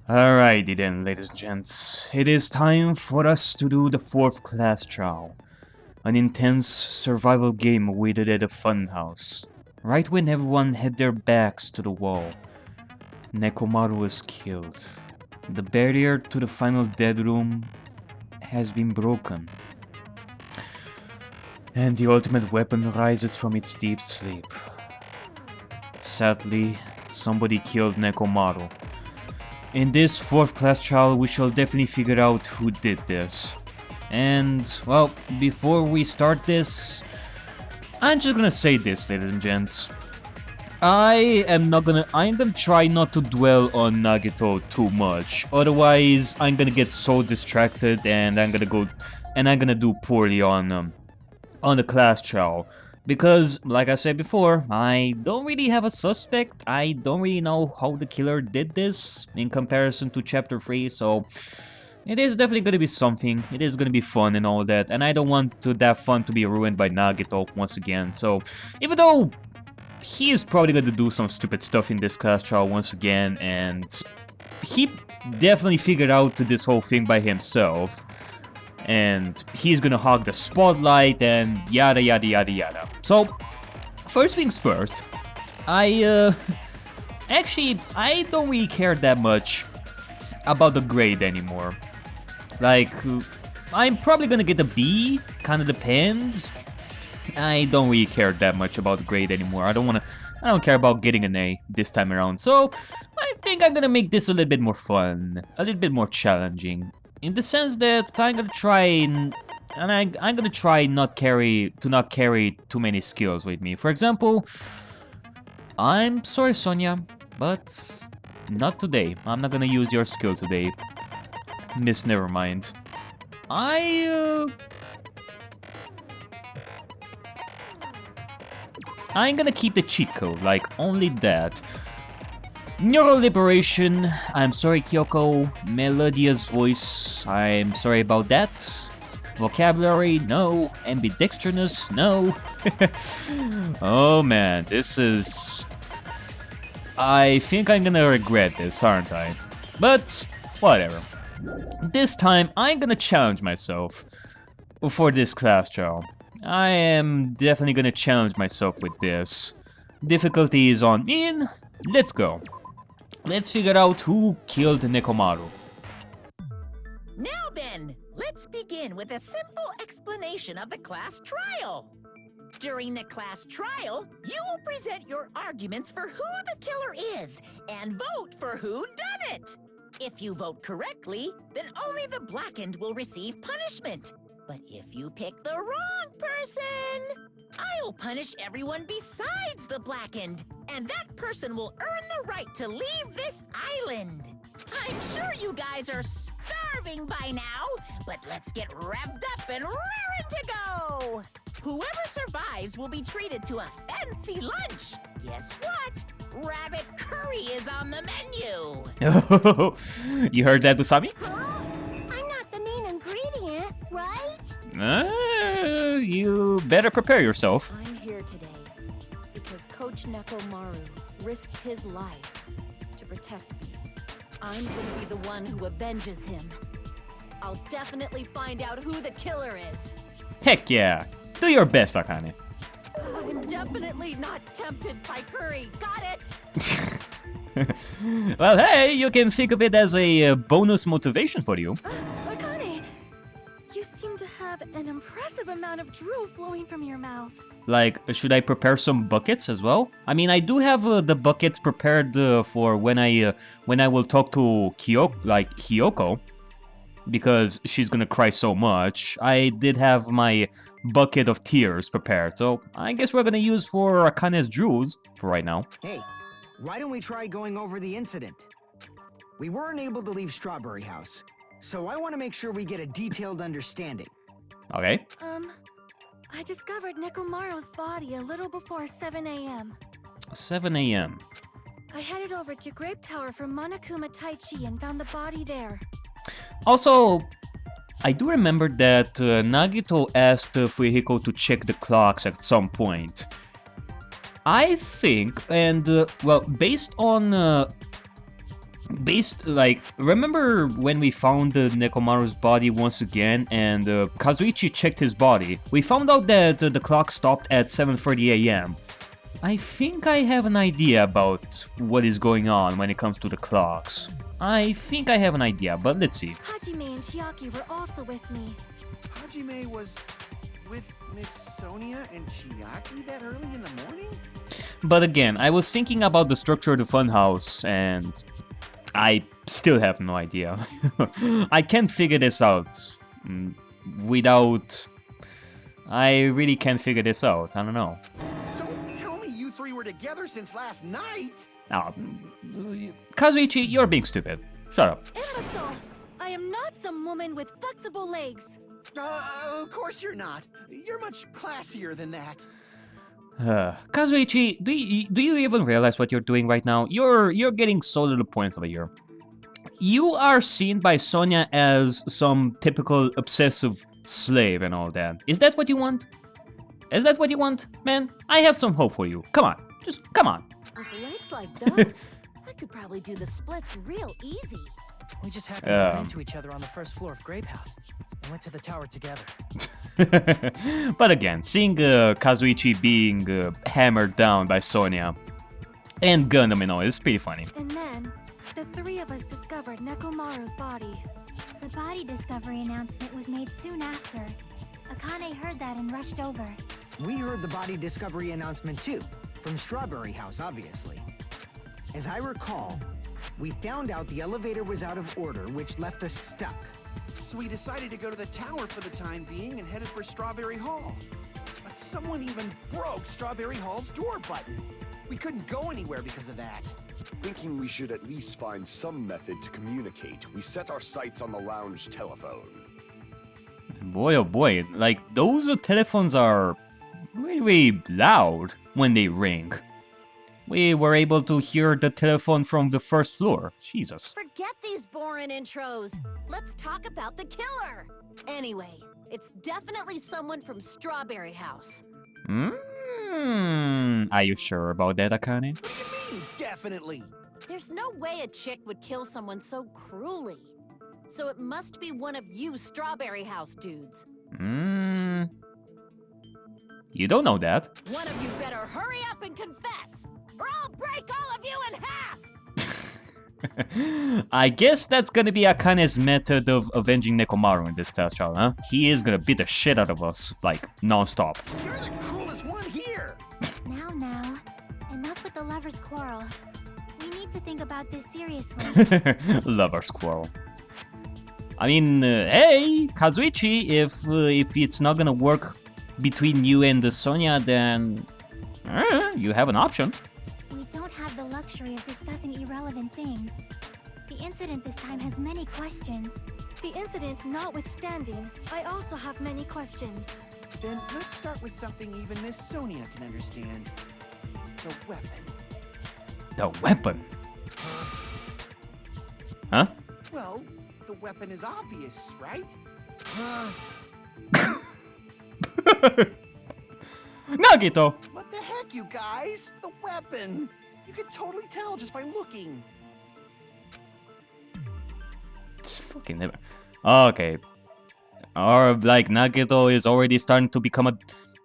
Alrighty then, ladies and gents. It is time for us to do the 4th class trial. An intense survival game awaited at a funhouse. Right when everyone had their backs to the wall, Nekomaru was killed. The barrier to the final dead room has been broken. And the ultimate weapon rises from its deep sleep. Sadly, somebody killed Nekomaru. In this 4th class trial, we shall definitely figure out who did this. And, well, before we start this, I'm just gonna say this, ladies and gents. I'm gonna try not to dwell on Nagito too much. Otherwise, I'm gonna get so distracted and I'm gonna do poorly on the class trial. Because, like I said before, I don't really have a suspect. I don't really know how the killer did this in comparison to Chapter 3, so it is definitely going to be something. It is going to be fun and all that, and I don't want that fun to be ruined by Nagito once again. So, even though he is probably going to do some stupid stuff in this class trial once again, and he definitely figured out this whole thing by himself. And he's gonna hog the spotlight and yada yada yada yada. So, first things first, I don't really care that much about the grade anymore. Like, I'm probably gonna get a B, kinda depends. I don't really care that much about the grade anymore. I don't care about getting an A this time around. So, I think I'm gonna make this a little bit more fun, a little bit more challenging. In the sense that I'm gonna try I'm gonna try not carry too many skills with me. For example, I'm sorry Sonia, but not today. I'm not gonna use your skill today. Miss Nevermind. I'm gonna keep the cheat code, like only that. Neural liberation, I'm sorry Kyoko. Melodious voice, I'm sorry about that. Vocabulary, no. Ambidextrous, no. Oh man, this is... I think I'm gonna regret this, aren't I? But, whatever. This time, I'm gonna challenge myself for this class trial. I am definitely gonna challenge myself with this. Difficulty is on me, let's go. Let's figure out who killed Nekomaru. Now then, let's begin with a simple explanation of the class trial. During the class trial, you will present your arguments for who the killer is and vote for who done it. If you vote correctly, then only the blackened will receive punishment. But if you pick the wrong person, I'll punish everyone besides the blackened, and that person will earn the right to leave this island. I'm sure you guys are starving by now, but let's get revved up and raring to go. Whoever survives will be treated to a fancy lunch. Guess what? Rabbit curry is on the menu. You heard that, Usami? Huh? I'm not the main ingredient, right? You better prepare yourself. I'm here today because Coach Nekomaru risked his life to protect me. I'm going to be the one who avenges him. I'll definitely find out who the killer is. Heck yeah! Do your best, Akane. I'm definitely not tempted by curry. Got it? Well, hey, you can think of it as a bonus motivation for you. Akane, you seem to have an impressive amount of drool flowing from your mouth. Like, should I prepare some buckets as well? I mean, I do have the buckets prepared for when I will talk to Hiyoko, because she's gonna cry so much. I did have my bucket of tears prepared, so I guess we're gonna use for Akane's drools for right now. Hey, why don't we try going over the incident? We weren't able to leave Strawberry House, so I want to make sure we get a detailed understanding. Okay. I discovered Nekomaru's body a little before 7 a.m. 7 a.m. I headed over to Grape Tower for Monokuma Taichi and found the body there. Also, I do remember that Nagito asked Fuyuhiko to check the clocks at some point. I think, and well, based on remember when we found Nekomaru's body once again and Kazuichi checked his body? We found out that the clock stopped at 7:30 a.m. I think I have an idea about what is going on when it comes to the clocks. I think I have an idea, but let's see. Hajime and Chiaki were also with me. Hajime was with Miss Sonia and Chiaki that early in the morning? But again, I was thinking about the structure of the funhouse, and I still have no idea. I can't figure this out without... I really can't figure this out, I don't know. Don't tell me you three were together since last night! Oh, Kazuichi, you're being stupid. Shut up. Imbecile! I am not some woman with flexible legs. Of course you're not. You're much classier than that. Kazuichi, do you even realize what you're doing right now? You're getting so little points over here. You are seen by Sonia as some typical obsessive slave and all that. Is that what you want? Is that what you want, man? I have some hope for you. Come on, just come on. With legs like those, I could probably do the splits real easy. We just happened to run into each other on the first floor of Grape House and went to the tower together. But again, seeing Kazuichi being hammered down by Sonia and Gundam and all is pretty funny. And then, the three of us discovered Nekomaru's body. The body discovery announcement was made soon after. Akane heard that and rushed over. We heard the body discovery announcement too, from Strawberry House, obviously. As I recall, we found out the elevator was out of order, which left us stuck. So we decided to go to the tower for the time being and headed for Strawberry Hall. But someone even broke Strawberry Hall's door button. We couldn't go anywhere because of that. Thinking we should at least find some method to communicate, we set our sights on the lounge telephone. Boy, oh boy, like those telephones are really loud when they ring. We were able to hear the telephone from the first floor. Jesus. Forget these boring intros. Let's talk about the killer. Anyway, it's definitely someone from Strawberry House. Are you sure about that, Akane? What do you mean, definitely? There's no way a chick would kill someone so cruelly. So it must be one of you Strawberry House dudes. You don't know that. One of you better hurry up and confess, or I'll break all of you in half! I guess that's gonna be Akane's method of avenging Nekomaru in this class trial, huh? He is gonna beat the shit out of us, like, non-stop. You're the cruelest one here! Now, enough with the lovers' quarrel. We need to think about this seriously. Lover's quarrel. I mean, hey, Kazuichi, if it's not gonna work between you and Sonia, then you have an option. We don't have the luxury of discussing irrelevant things. The incident this time has many questions. The incident notwithstanding, I also have many questions. Then let's start with something even Miss Sonia can understand. The weapon. The weapon? Huh? Well, the weapon is obvious, right? Nagito! What the heck, you guys? The weapon! You can totally tell just by looking. It's fucking never. Okay. Or like Nagito is already starting to become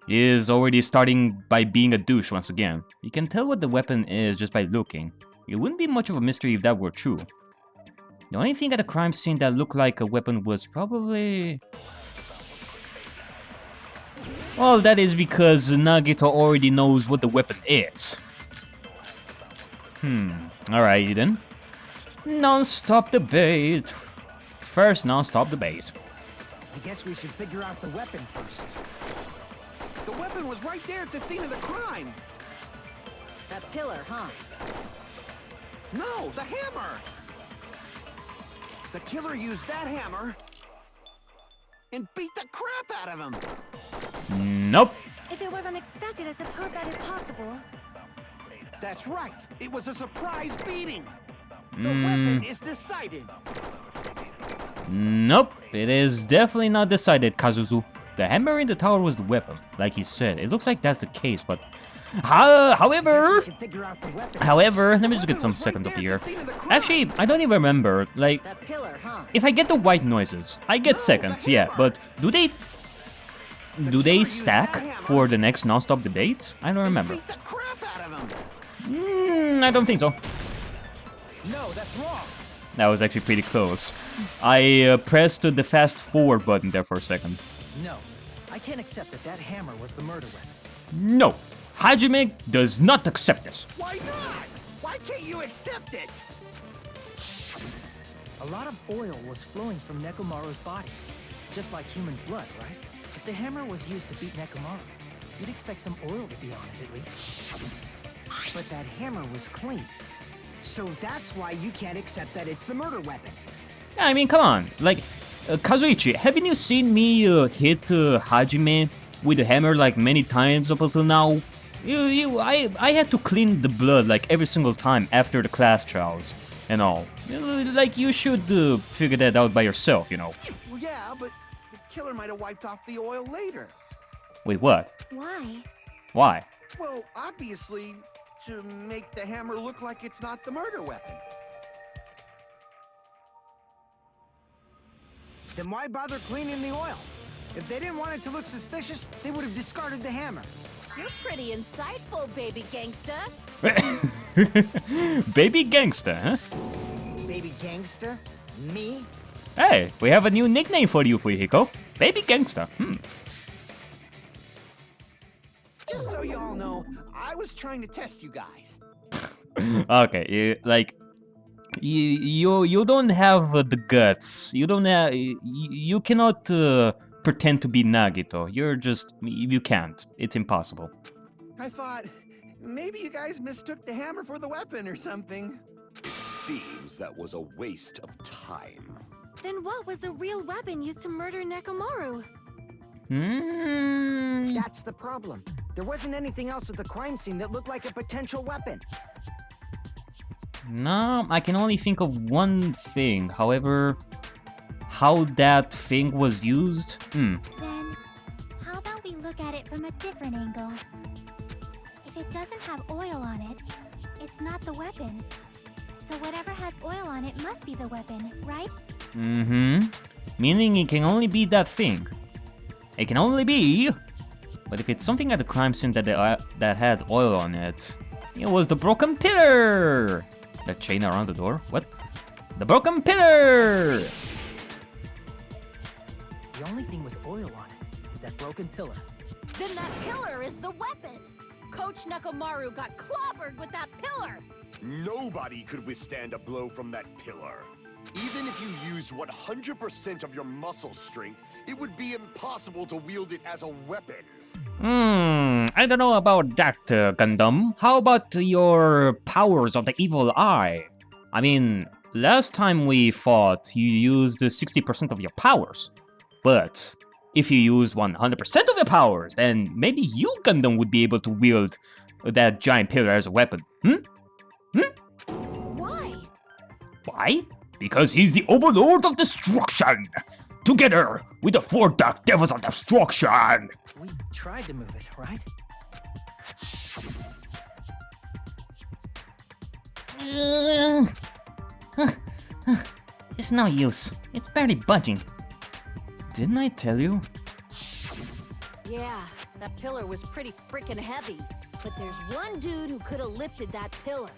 is already starting by being a douche once again. You can tell what the weapon is just by looking. It wouldn't be much of a mystery if that were true. The only thing at the crime scene that looked like a weapon was probably... Well, that is because Nagito already knows what the weapon is. Alright then. Non-stop debate. First non-stop debate. I guess we should figure out the weapon first. The weapon was right there at the scene of the crime. That pillar, huh? No, the hammer! The killer used that hammer and beat the crap out of him. Nope. If it was unexpected, I suppose that is possible. That's right. It was a surprise beating. The weapon is decided. Nope. It is definitely not decided, Kazuzu. the hammer in the tower was the weapon, like he said. It looks like that's the case, but... However, let me just get some seconds up here. Actually, I don't even remember, like... If I get the white noises, I get seconds, yeah, but do they stack for the next non-stop debate? I don't remember. I don't think so. No, that's wrong. That was actually pretty close. I pressed the fast forward button there for a second. No, I can't accept that that hammer was the murder weapon. No, Hajime does not accept this. Why not? Why can't you accept it? A lot of oil was flowing from Nekomaru's body, just like human blood, right? If the hammer was used to beat Nekomaru, you'd expect some oil to be on it at least. But that hammer was clean. So that's why you can't accept that it's the murder weapon. I mean, come on. Like, Kazuichi, haven't you seen me hit Hajime with a hammer like many times up until now? I had to clean the blood like every single time after the class trials and all. Like, you should figure that out by yourself, you know. Well, yeah, but the killer might have wiped off the oil later. Wait, what? Why? Why? Well, obviously, to make the hammer look like it's not the murder weapon. Then why bother cleaning the oil? If they didn't want it to look suspicious, they would have discarded the hammer. You're pretty insightful, baby gangsta. Baby gangster, huh? Baby gangster? Me? Hey, we have a new nickname for you, Fujihiko. Baby gangster. Just so you all know, I was trying to test you guys. Okay, you don't have the guts. You don't have. You cannot pretend to be Nagito. You can't. It's impossible. I thought maybe you guys mistook the hammer for the weapon or something. It seems that was a waste of time. Then what was the real weapon used to murder Nekomaru? That's the problem. There wasn't anything else at the crime scene that looked like a potential weapon. No, I can only think of one thing. However, how that thing was used? Then, how about we look at it from a different angle? If it doesn't have oil on it, it's not the weapon. So whatever has oil on it must be the weapon, right? Meaning it can only be that thing. It can only be... But if it's something at the crime scene that had oil on it, it was the broken pillar! That chain around the door? What? The broken pillar! The only thing with oil on it is that broken pillar. Then that pillar is the weapon. Coach Nekomaru got clobbered with that pillar. Nobody could withstand a blow from that pillar. Even if you used 100% of your muscle strength, it would be impossible to wield it as a weapon. I don't know about that, Gundam. How about your powers of the evil eye? I mean, last time we fought, you used 60% of your powers. But if you used 100% of your powers, then maybe you, Gundam, would be able to wield that giant pillar as a weapon. Why? Why? Because he's the overlord of destruction! Together with the four dark devils of destruction! We tried to move it, right? It's no use. It's barely budging. Didn't I tell you? Yeah, that pillar was pretty freaking heavy. But there's one dude who could have lifted that pillar.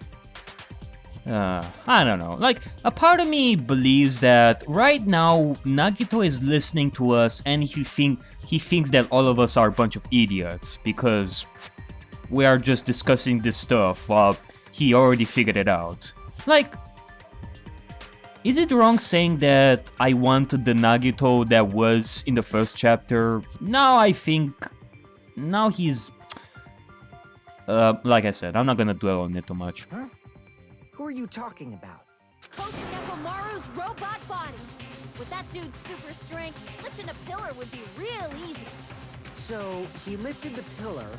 I don't know. Like, a part of me believes that right now Nagito is listening to us and he thinks that all of us are a bunch of idiots because we are just discussing this stuff while he already figured it out. Like, is it wrong saying that I wanted the Nagito that was in the first chapter? Now I think... Now he's... like I said, I'm not gonna dwell on it too much. Huh? Who are you talking about? Coach Nekomaru's robot body. With that dude's super strength, lifting a pillar would be real easy. So, he lifted the pillar,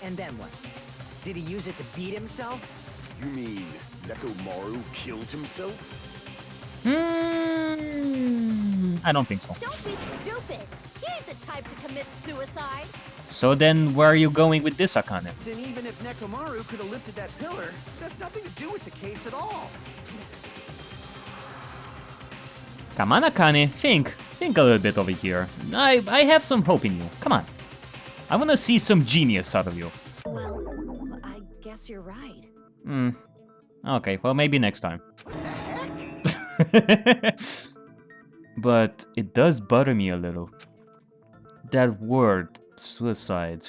and then what? Did he use it to beat himself? You mean Nekomaru killed himself? I don't think so. Don't be stupid. He ain't the type to commit suicide. So then, where are you going with this, Akane? Then even if Nekomaru could have lifted that pillar, it has nothing to do with the case at all. Come on, Akane, think a little bit over here. I have some hope in you. Come on. I wanna see some genius out of you. Well, I guess you're right. Okay, well, maybe next time. What the heck? But it does bother me a little. That word, suicide.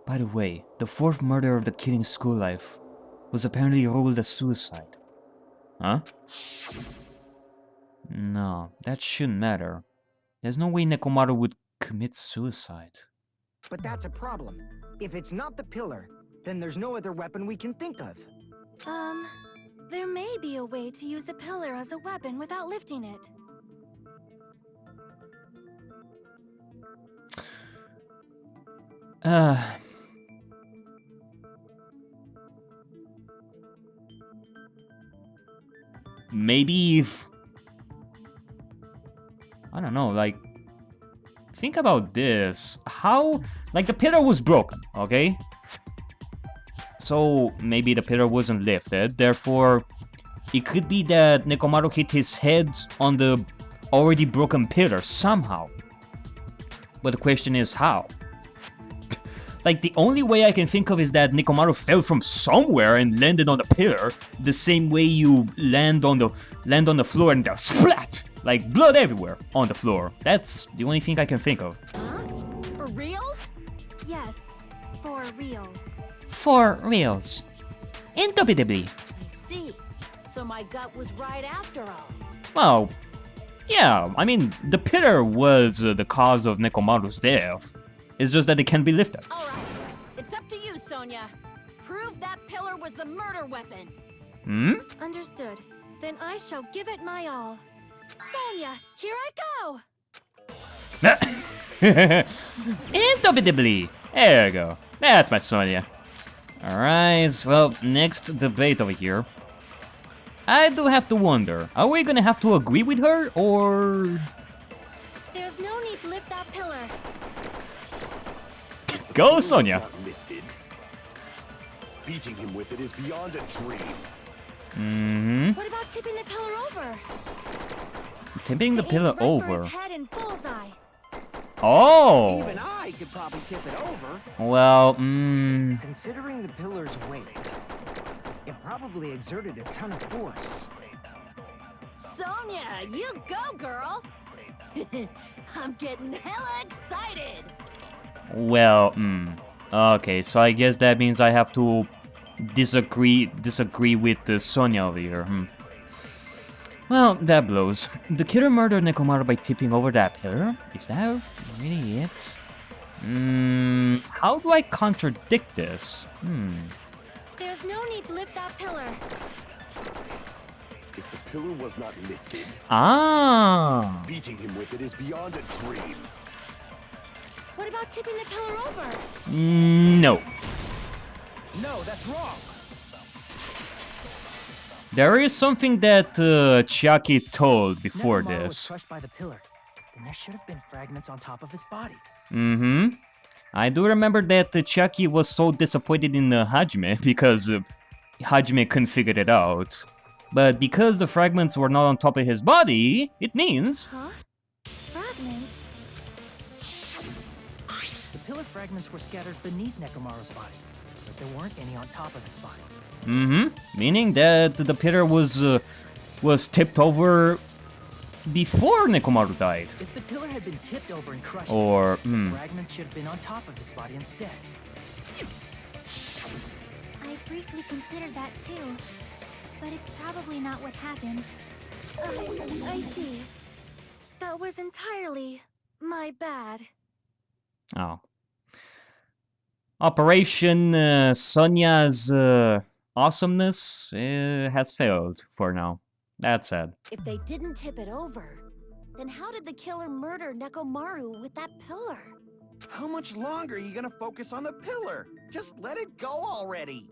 By the way, the fourth murder of the kid in school life was apparently ruled a suicide. Huh? No, that shouldn't matter. There's no way Nekomaru would commit suicide. But that's a problem. If it's not the pillar, then there's no other weapon we can think of. There may be a way to use the pillar as a weapon without lifting it. Maybe if... I don't know, like... Think about this. How... Like, the pillar was broken, okay? So, maybe the pillar wasn't lifted, therefore... It could be that Nekomaru hit his head on the already broken pillar somehow. But the question is how? Like, the only way I can think of is that Nekomaru fell from somewhere and landed on the pillar, the same way you land on the floor and there's splat! Like, blood everywhere on the floor. That's the only thing I can think of. Huh? For reals? Yes, for reals. For reals. Indubitably. I see. So my gut was right after all. Well, yeah, I mean, the pillar was the cause of Nekomaru's death. It's just that it can be lifted. All right. It's up to you, Sonia. Prove that pillar was the murder weapon. Hmm? Understood. Then I shall give it my all. Sonia, here I go! Indubitably! There you go. That's my Sonia. Alright, well, next debate over here. I do have to wonder, are we gonna have to agree with her, or... There's no need to lift that pillar. Go, Sonia! Not lifted. Beating him with it is beyond a dream. Mm-hmm. What about tipping the pillar over? Tipping the pillar Aim right for over. his head and bullseye. Oh! Even I could probably tip it over. Well, Considering the pillar's weight, it probably exerted a ton of force. Sonia, you go, girl. I'm getting hella excited. well, Okay, so I guess that means I have to disagree with Sonia over here. Well, that blows. The killer murdered Nekomaru by tipping over that pillar? Is that really it? How do I contradict this? There's no need to lift that pillar. If the pillar was not lifted, Ah! beating him with it is beyond a dream. What about tipping the pillar over? No. No, that's wrong. There is something that Chiaki told before Nekomaru was this. crushed by the pillar. Then there should have been fragments on top of his body. I do remember that Chiaki was so disappointed in Hajime because Hajime couldn't figure it out. But because the fragments were not on top of his body, it means... Huh? Fragments? The pillar fragments were scattered beneath Nekomaru's body, but there weren't any on top of his body. Meaning that the pillar was tipped over before Nekomaru died. If the pillar had been tipped over and crushed, Or, fragments should have been on top of his body instead. I briefly considered that too, but it's probably not what happened. I see. That was entirely my bad. Oh. Operation Sonia's awesomeness has failed for now. That's sad. If they didn't tip it over, then how did the killer murder Nekomaru with that pillar? How much longer are you gonna focus on the pillar? Just let it go already.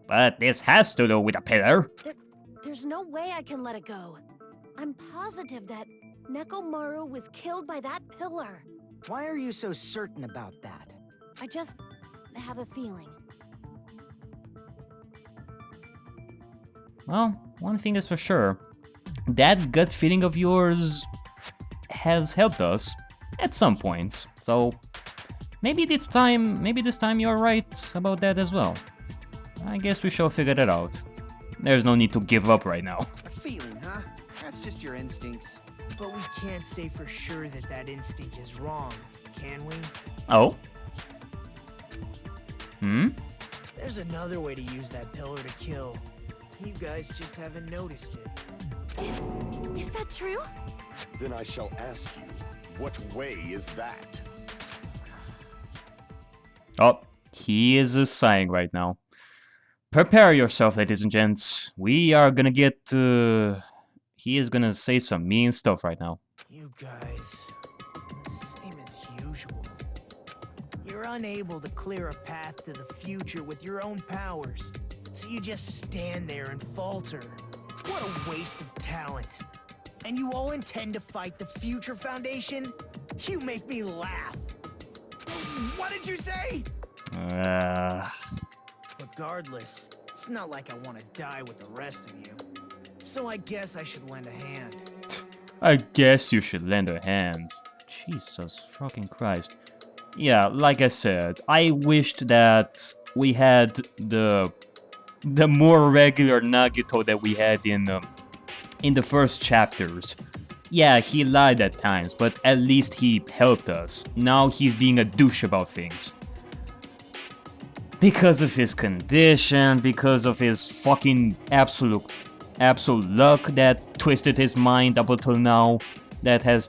But this has to do with a pillar. There's no way I can let it go. I'm positive that Nekomaru was killed by that pillar. Why are you so certain about that? I just have a feeling. Well, one thing is for sure. That gut feeling of yours has helped us at some points. So maybe this time you're right about that as well. I guess we shall figure that out. There's no need to give up right now. A feeling, huh? That's just your instincts. But we can't say for sure that that instinct is wrong, can we? Oh? Hmm? There's another way to use that pillar to kill. You guys just haven't noticed it. Is that true? Then I shall ask you, what way is that? Oh, he is sighing right now. Prepare yourself, ladies and gents. We are gonna get he is gonna say some mean stuff right now. You guys, the same as usual. You're unable to clear a path to the future with your own powers, so you just stand there and falter. What a waste of talent. And you all intend to fight the Future Foundation? You make me laugh. What did you say? Regardless, it's not like I want to die with the rest of you. So I guess I should lend a hand. I guess you should lend a hand. Jesus fucking Christ. Yeah, like I said, I wished that we had the more regular Nagito that we had in the first chapters. Yeah, he lied at times, but at least he helped us. Now he's being a douche about things. Because of his condition, because of his fucking absolute luck that twisted his mind up until now, that has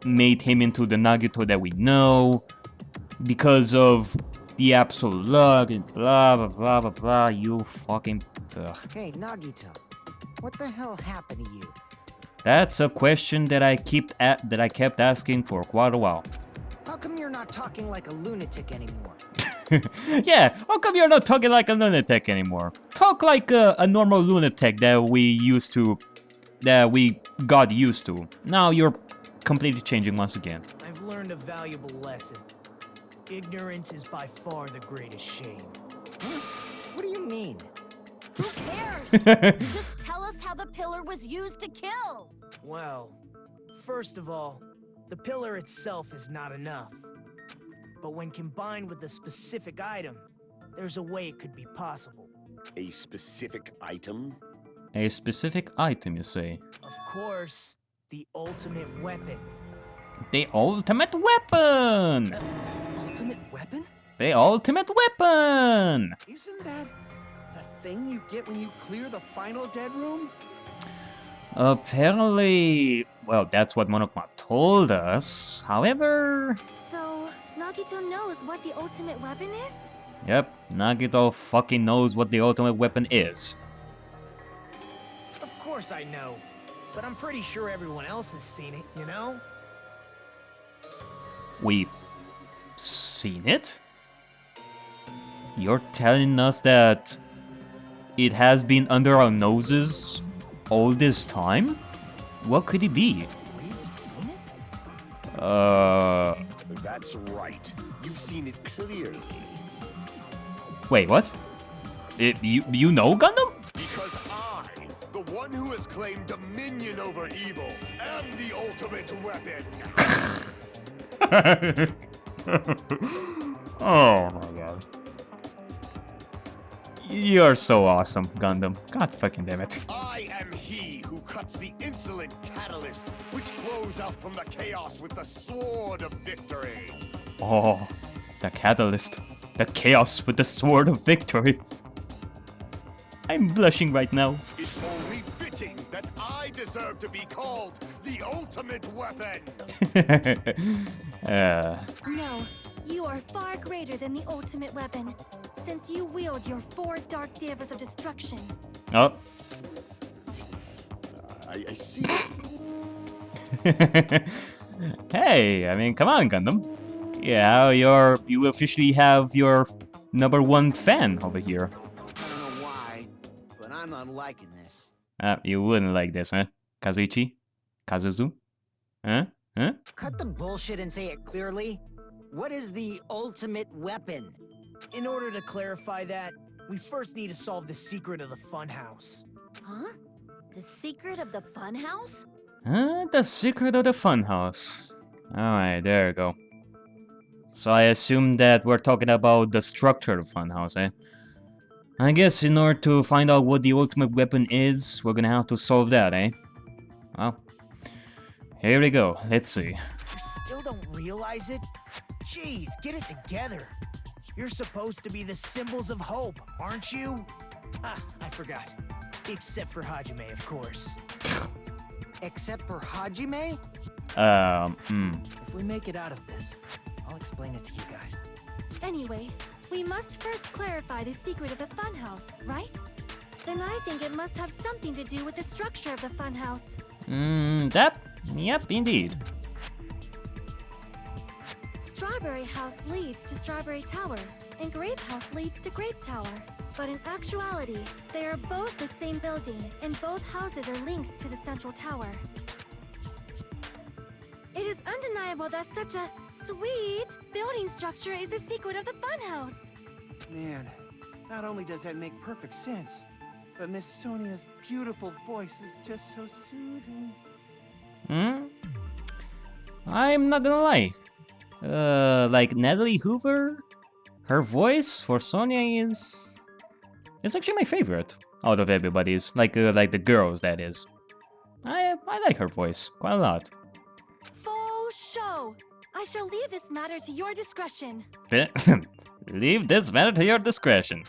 made him into the Nagito that we know. Because of the absolute luck and blah blah blah blah blah, you fucking... Hey, Nagito, what the hell happened to you? That's a question that I kept asking for quite a while. How come you're not talking like a lunatic anymore? Yeah, how come you're not talking like a lunatic anymore? Talk like a normal lunatic that we got used to. Now you're completely changing once again. I've learned a valuable lesson. Ignorance is by far the greatest shame. Huh? What do you mean? Who cares? Just tell us how the pillar was used to kill. Well, first of all, the pillar itself is not enough. But when combined with a specific item, there's a way it could be possible. A specific item? A specific item, you say? Of course, the ultimate weapon. The ultimate weapon! Ultimate weapon? The ultimate weapon! Isn't that the thing you get when you clear the final dead room? Apparently... Well, that's what Monokuma told us. However... So, Nagito knows what the ultimate weapon is? Yep, Nagito fucking knows what the ultimate weapon is. Of course I know. But I'm pretty sure everyone else has seen it, you know? We've seen it? You're telling us that it has been under our noses all this time? What could it be? We've seen it? That's right. You've seen it clearly. Wait, what? You know Gundam? Because I, the one who has claimed dominion over evil, am the ultimate weapon. Oh my god. You're so awesome, Gundam. God fucking damn it. I am he who cuts the insolent catalyst which flows out from the chaos with the sword of victory. Oh, the catalyst. The chaos with the sword of victory. I'm blushing right now. It's only fitting that I deserve to be called the ultimate weapon. No, you are far greater than the ultimate weapon, since you wield your 4 dark devas of destruction. Oh. I see. Hey, I mean, come on, Gundam. Yeah, you officially have your #1 fan over here. I don't know why, but I'm not liking this. You wouldn't like this, huh? Kazuichi? Kazuzu? Huh? Huh? Cut the bullshit and say it clearly. What is the ultimate weapon? In order to clarify that, we first need to solve the secret of the funhouse. Huh? The secret of the funhouse? The secret of the funhouse. Alright, there you go. So I assume that we're talking about the structure of the funhouse, eh? I guess in order to find out what the ultimate weapon is, we're gonna have to solve that, eh? Well, here we go. Let's see. You still don't realize it? Jeez, get it together. You're supposed to be the symbols of hope, aren't you? Ah, I forgot. Except for Hajime, of course. Except for Hajime? If we make it out of this, I'll explain it to you guys. Anyway, we must first clarify the secret of the funhouse, right? Then I think it must have something to do with the structure of the funhouse. Yep, indeed. Strawberry House leads to Strawberry Tower, and Grape House leads to Grape Tower. But in actuality, they are both the same building, and both houses are linked to the central tower. It is undeniable that such a sweet building structure is the secret of the funhouse. Man, not only does that make perfect sense, but Miss Sonia's beautiful voice is just so soothing. I'm not gonna lie. Like Natalie Hoover, her voice for Sonia is actually my favorite out of everybody's. Like the girls, that is. I like her voice quite a lot. Faux show. I shall leave this matter to your discretion. Leave this matter to your discretion.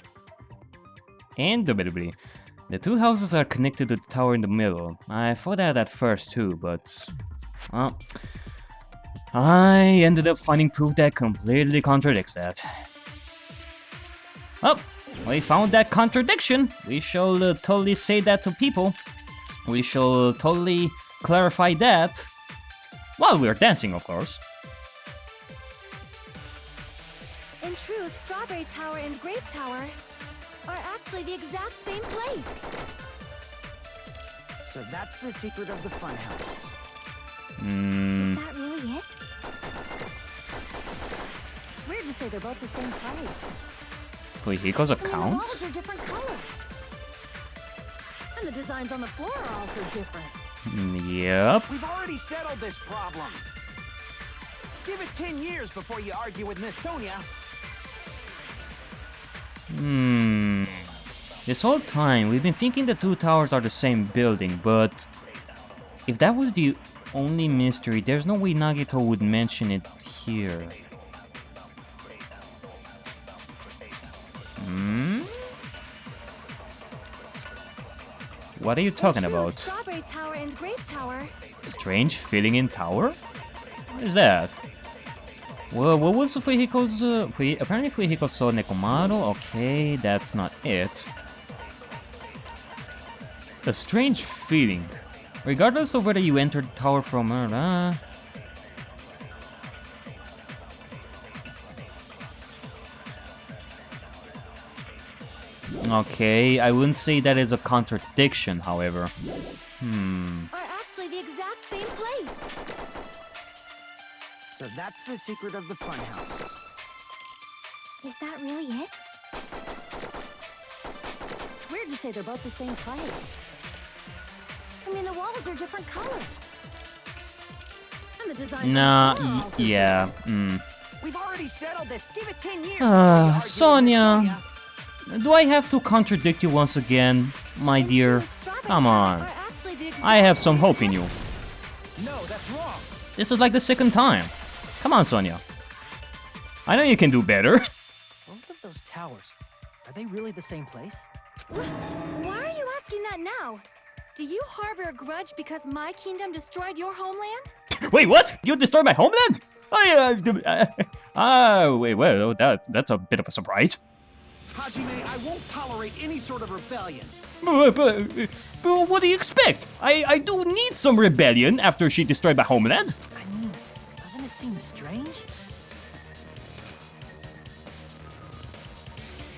Indubitably, the two houses are connected to the tower in the middle. I thought that at first too, but well, I ended up finding proof that completely contradicts that. Oh, we found that contradiction. We shall totally say that to people. We shall totally clarify that while we're dancing, of course. In truth, Strawberry Tower and Grape Tower are actually the exact same place. So that's the secret of the funhouse. Is that really it? It's weird to say they're both the same place. Fujiko's I mean, the account? walls are different colors. And the designs on the floor are also different. Yep. We've already settled this problem. Give it 10 years before you argue with Miss Sonia. This whole time, we've been thinking the two towers are the same building, but if that was the only mystery, there's no way Nagito would mention it here. What are you talking about? Strawberry Tower and Grape Tower. Strange filling in tower? What is that? Well, what was Fujiko's... apparently Fujiko saw Nekomaru. Okay, that's not it. A strange feeling. Regardless of whether you entered the tower from... Okay, I wouldn't say that is a contradiction, however. Are actually the exact same place. So that's the secret of the funhouse. Is that really it? It's weird to say they're both the same place. I mean, the walls are different colors. And the designs Nah, on the floor are also yeah, different. We've already settled this. Give it 10 years. before you argue with Sonia. Miss Sonia. Do I have to contradict you once again, my dear? Come on. Are actually the exact I have some hope in you. No, that's wrong. This is like the second time. Come on, Sonia. I know you can do better. Both of those towers, are they really the same place? Why are you asking that now? Do you harbor a grudge because my kingdom destroyed your homeland? Wait, what? You destroyed my homeland? Wait, well, that's a bit of a surprise. Hajime, I won't tolerate any sort of rebellion. But what do you expect? I do need some rebellion after she destroyed my homeland. I mean, doesn't it seem strange?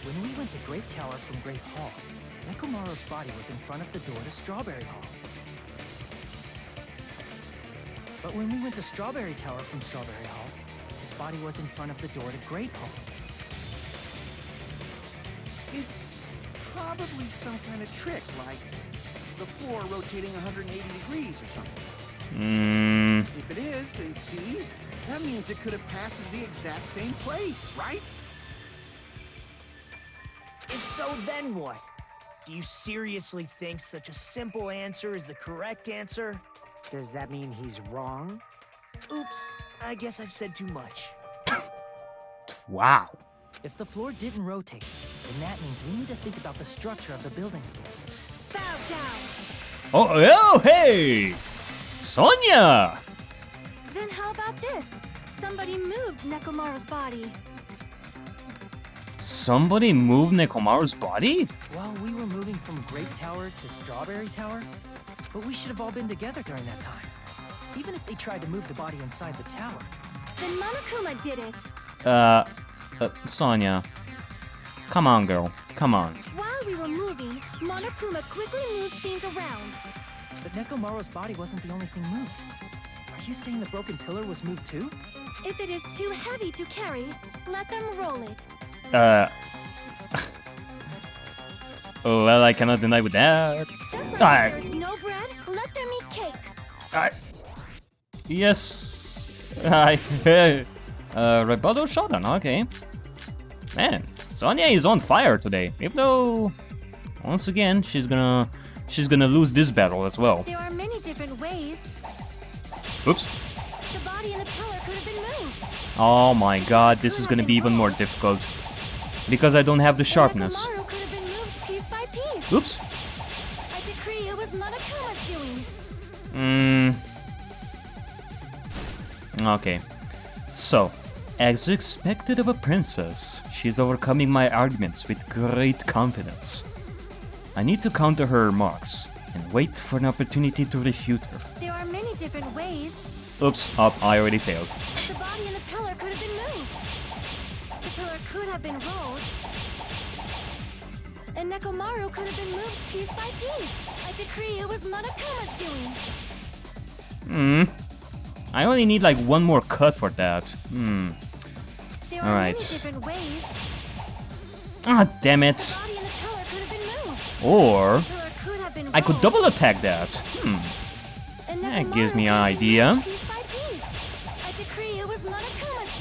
When we went to Grape Tower from Grape Hall, Nekomaru's body was in front of the door to Strawberry Hall. But when we went to Strawberry Tower from Strawberry Hall, his body was in front of the door to Great Hall. It's probably some kind of trick, like the floor rotating 180 degrees or something. If it is, then see? That means it could have passed as the exact same place, right? If so, then what? Do you seriously think such a simple answer is the correct answer? Does that mean he's wrong? Oops, I guess I've said too much. Wow. If the floor didn't rotate, then that means we need to think about the structure of the building again. Bow down! Oh, hey! Sonia! Then how about this? Somebody moved Nekomaru's body. Somebody moved Nekomaru's body? Well, we were moving from Great Tower to Strawberry Tower, but we should have all been together during that time. Even if they tried to move the body inside the tower. Then Monokuma did it. Sonia. Come on, girl. Come on. While we were moving, Monokuma quickly moved things around. But Nekomaru's body wasn't the only thing moved. Are you saying the broken pillar was moved too? If it is too heavy to carry, let them roll it. Well, I cannot deny with that. Just like there's no bread, let them eat cake. Yes. Rebuttal shotgun, okay. Man, Sonia is on fire today. Even though, once again, she's gonna lose this battle as well. There are many different ways. Oops. The body and the pillar could have been moved. Oh my god, this is gonna be even more difficult. Because I don't have the sharpness. Nekomaru could have been moved piece by piece. Oops. I decree it was Monokuma's doing. Okay. So, as expected of a princess, she's overcoming my arguments with great confidence. I need to counter her remarks and wait for an opportunity to refute her. There are many different ways. Oops, I already failed. The body and the pillar could have been moved. The pillar could have been rolled. And Nekomaru could have been moved piece by piece. I decree it was Monokuma's doing. I only need like one more cut for that. There are Alright. many different ways. Ah, damn it. The body and the pillar could have been moved. Or The pillar could have been I could rolled. double attack that. And That Nekomaru gives me an could have been idea. moved piece by piece. I decree it was Monokuma's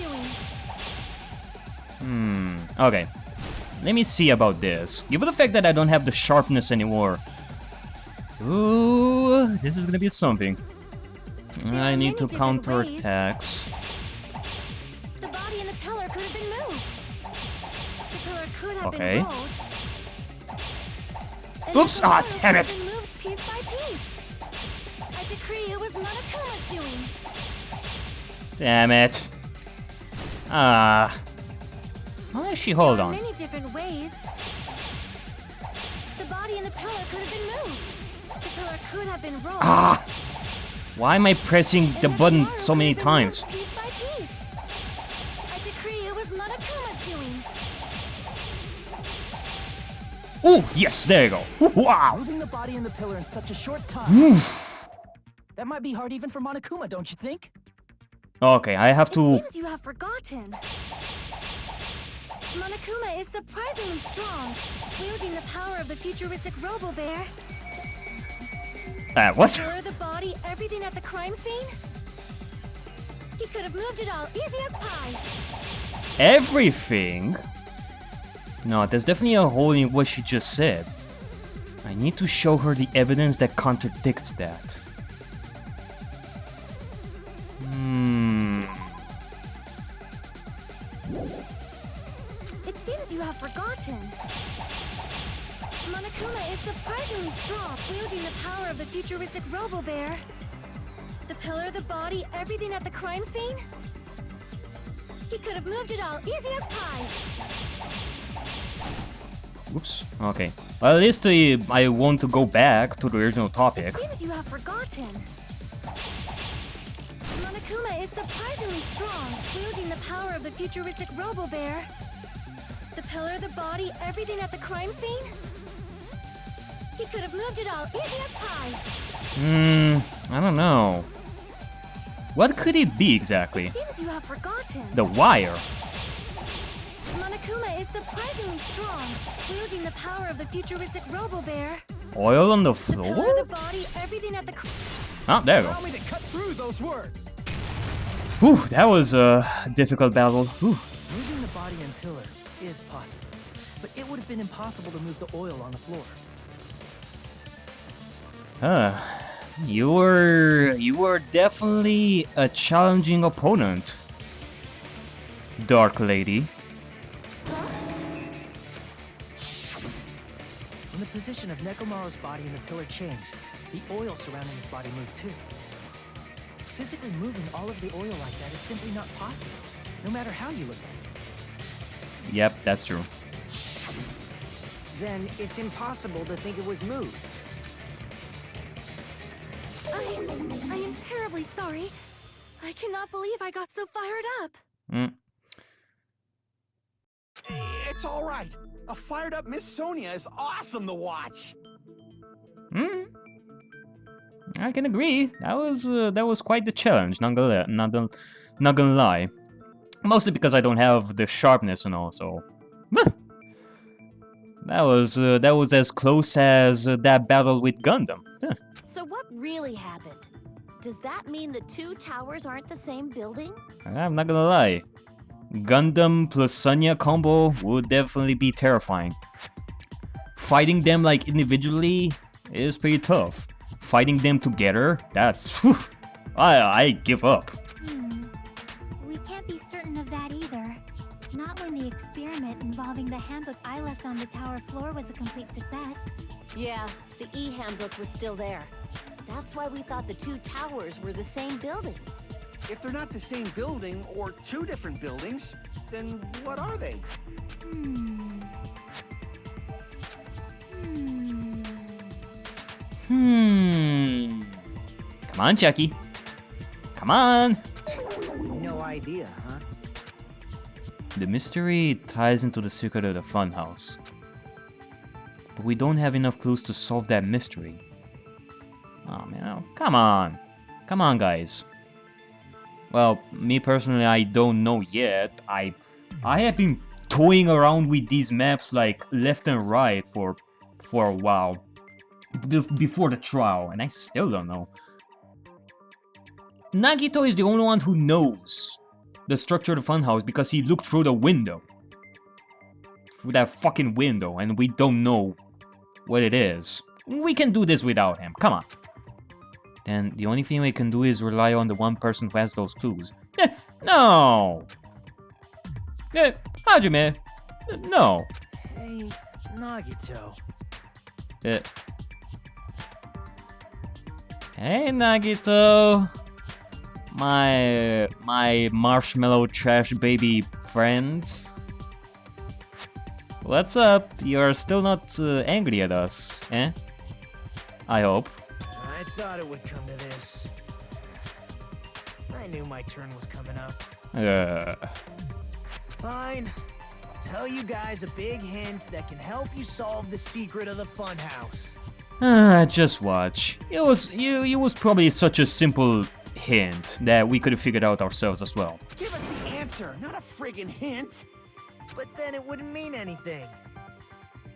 doing. Okay. Let me see about this. Given the fact that I don't have the sharpness anymore. Ooh, this is gonna be something. I need to counter attacks. The body and the pillar could have been moved. The pillar could have Okay. been rolled. And Oops, the pillar damn could it. have been moved piece by piece. I decree it was Monokuma's doing. Damn it. Well, actually, hold There are on. many different ways. The body and the pillar could have been moved. The pillar could have been rolled. Why am I pressing And the button Nekomaru so could many have been times? moved piece by piece. I decree it was Monokuma's doing. Ooh, yes, there you go. Wow. Moving the body and the pillar in such a short time. That might be hard even for Monokuma, don't you think? Okay, I have It to... seems you have forgotten. Monokuma is surprisingly strong, wielding the power of the futuristic Robo-Bear. what? Blur the body, everything at the crime scene? He could have moved it all, easy as pie. Everything? No, there's definitely a hole in what she just said. I need to show her the evidence that contradicts that. It seems you have forgotten. Monokuma is surprisingly strong, wielding the power of the futuristic Robo-Bear. The pillar, the body, everything at the crime scene? He could have moved it all, easy as pie. Oops. Okay. Well, at least I want to go back to the original topic. It seems you have forgotten. Monokuma is surprisingly strong, wielding the power of the futuristic Robo-Bear. The pillar, the body, everything at the crime scene? He could have moved it all, easy as pie. I don't know. What could it be exactly? Seems you have forgotten. The wire. Monokuma is surprisingly strong, wielding the power of the futuristic Robo-Bear. Oil on the The pillar, floor? the body, everything at the... Oh, there you go. Allow me to cut through those words. Whew, that was a difficult battle. Whew. Moving the body and pillar is possible, but it would have been impossible to move the oil on the floor. You were definitely a challenging opponent, Dark Lady. When the position of Nekomaru's body and the pillar changed, the oil surrounding his body moved too. Physically moving all of the oil like that is simply not possible, no matter how you look at it. Yep, that's true. Then it's impossible to think it was moved. I am terribly sorry. I cannot believe I got so fired up. It's all right. A fired up Miss Sonia is awesome to watch. I can agree. That was quite the challenge. Not gonna lie. Mostly because I don't have the sharpness and all. So that was as close as that battle with Gundam. So what really happened? Does that mean the two towers aren't the same building? I'm not gonna lie. Gundam plus Sonya combo would definitely be terrifying. Fighting them like individually is pretty tough. Fighting them together, that's whew, I give up. We can't be certain of that either. Not when the experiment involving the handbook I left on the tower floor was a complete success. Yeah, the E-handbook was still there. That's why we thought the two towers were the same building. If they're not the same building or two different buildings, then what are they? Come on, Chucky. Come on. No idea, huh? The mystery ties into the secret of the funhouse. But we don't have enough clues to solve that mystery. Oh man, come on. Come on, guys. Well, me personally, I don't know yet. I have been toying around with these maps like left and right for a while. Before the trial, and I still don't know. Nagito is the only one who knows the structure of the funhouse because he looked through the window. Through that fucking window, and we don't know what it is. We can do this without him, come on. Then the only thing we can do is rely on the one person who has those clues. No! Hajime! No! Hey, Nagito. Hey, Nagito! My marshmallow trash baby friend. What's up? You're still not angry at us, eh? I hope. I thought it would come to this. I knew my turn was coming up. Fine. I'll tell you guys a big hint that can help you solve the secret of the funhouse. Just watch. It was probably such a simple hint that we could have figured out ourselves as well. Give us the answer, not a friggin' hint. But then it wouldn't mean anything.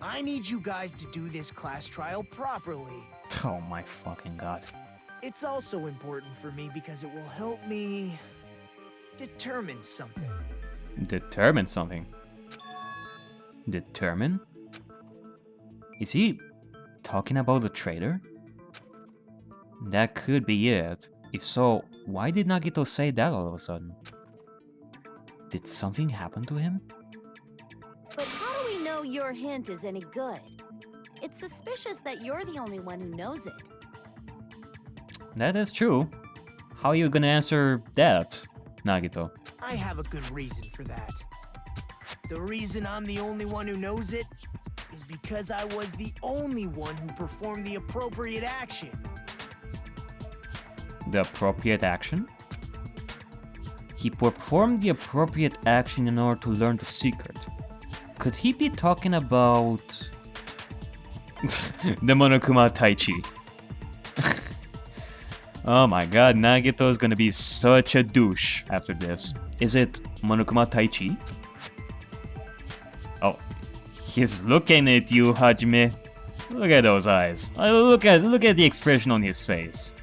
I need you guys to do this class trial properly. Oh my fucking god. It's also important for me because it will help me determine something. Determine something? Determine? Is he talking about the traitor? That could be it. If so, why did Nagito say that all of a sudden? Did something happen to him? But how do we know your hint is any good? It's suspicious that you're the only one who knows it. That is true. How are you gonna answer that, Nagito? I have a good reason for that. The reason I'm the only one who knows it is because I was the only one who performed the appropriate action. The appropriate action? He performed the appropriate action in order to learn the secret. Could he be talking about the Monokuma Tai Chi? Oh my god, Nagito is gonna be such a douche after this. Is it Monokuma Taichi? Oh, he's looking at you, Hajime. Look at those eyes. Look at the expression on his face.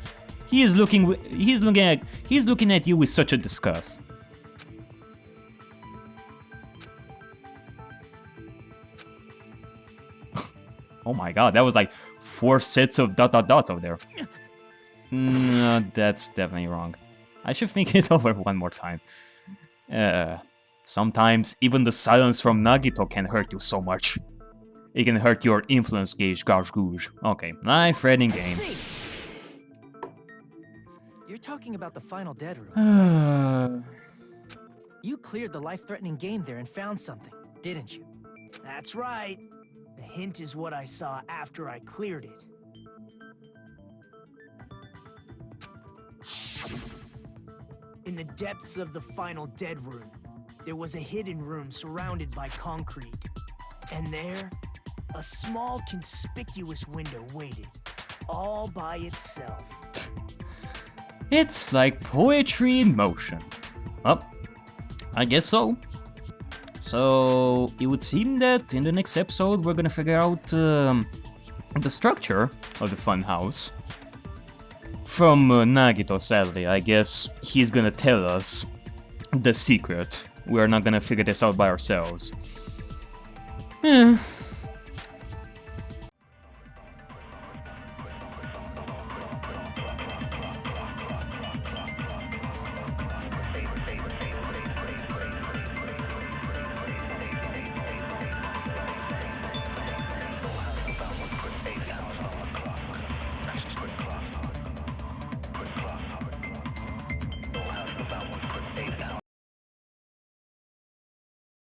He's looking at you with such a disgust. Oh my god, that was like 4 sets of dots over there. No, that's definitely wrong. I should think it over one more time. Sometimes even the silence from Nagito can hurt you so much. It can hurt your influence gauge, gauge. Okay, life threatening game. You're talking about the final dead room. You cleared the life-threatening game there and found something, didn't you? That's right. The hint is what I saw after I cleared it. In the depths of the final dead room, there was a hidden room surrounded by concrete. And there, a small conspicuous window waited, all by itself. It's like poetry in motion. Well, I guess so. So, it would seem that in the next episode we're gonna figure out the structure of the funhouse. From Nagito, sadly. I guess he's gonna tell us the secret. We are not gonna figure this out by ourselves.